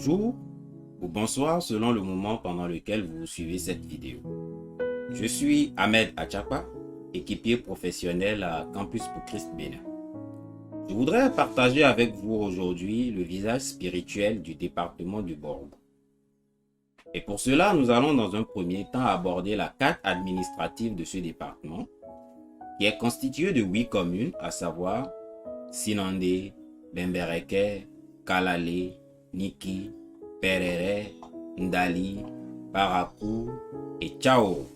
Bonjour ou bonsoir selon le moment pendant lequel vous suivez cette vidéo. Je suis Ahmed Achapa, équipier professionnel à Campus pour Christ Bénin. Je voudrais partager avec vous aujourd'hui le visage spirituel du département du Borgo. Et pour cela, nous allons dans un premier temps aborder la carte administrative de ce département, qui est constituée de 8 communes, à savoir Sinandé, Bembereke, Kalale, Niki, Perere, Ndali, Parakou et Tchao.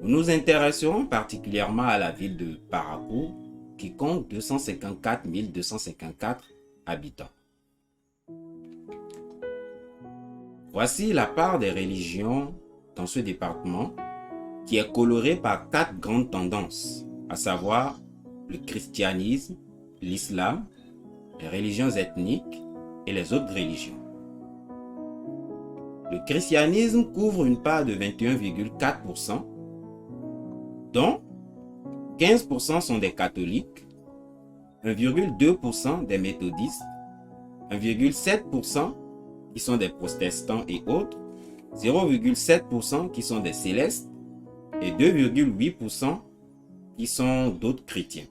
Nous nous intéresserons particulièrement à la ville de Parakou, qui compte 254 254 habitants. Voici la part des religions dans ce département, qui est colorée par 4 grandes tendances, à savoir le christianisme, l'islam, les religions ethniques et les autres religions. Le christianisme couvre une part de 21,4%, dont 15% sont des catholiques, 1,2% des méthodistes, 1,7% qui sont des protestants et autres, 0,7% qui sont des célestes et 2,8% qui sont d'autres chrétiens.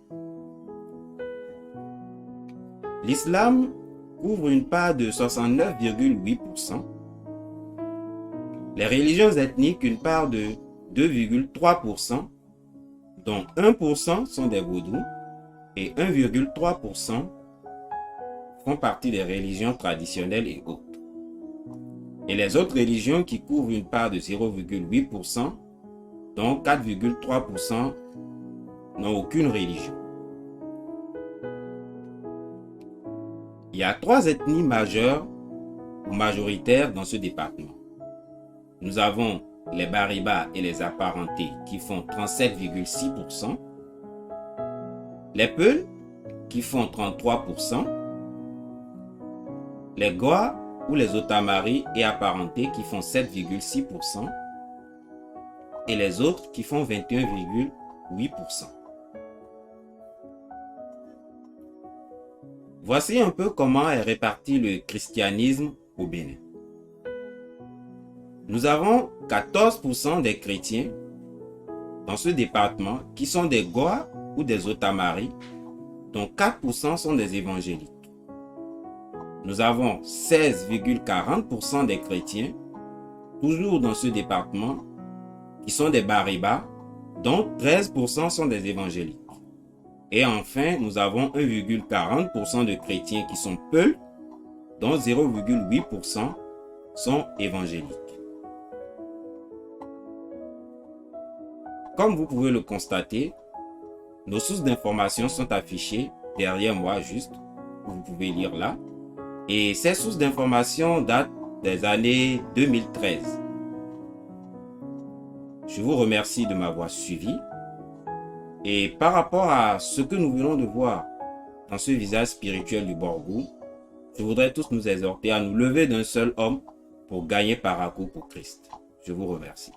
L'islam couvre une part de 69,8%, les religions ethniques une part de 2,3%, dont 1% sont des vaudous et 1,3% font partie des religions traditionnelles et autres. Et les autres religions qui couvrent une part de 0,8%, dont 4,3% n'ont aucune religion. Il y a 3 ethnies majeures ou majoritaires dans ce département. Nous avons les Bariba et les apparentés qui font 37,6%, les Peuls qui font 33%, les Goa ou les Otamari et apparentés qui font 7,6% et les autres qui font 21,8%. Voici un peu comment est réparti le christianisme au Bénin. Nous avons 14% des chrétiens dans ce département qui sont des Goa ou des Otamari, dont 4% sont des évangéliques. Nous avons 16,40% des chrétiens, toujours dans ce département, qui sont des Bariba, dont 13% sont des évangéliques. Et enfin, nous avons 1,40% de chrétiens qui sont Peuls, dont 0,8% sont évangéliques. Comme vous pouvez le constater, nos sources d'informations sont affichées derrière moi juste, vous pouvez lire là. Et ces sources d'informations datent des années 2013. Je vous remercie de m'avoir suivi. Et par rapport à ce que nous venons de voir dans ce visage spirituel du Borgo, je voudrais tous nous exhorter à nous lever d'un seul homme pour gagner Parakou pour Christ. Je vous remercie.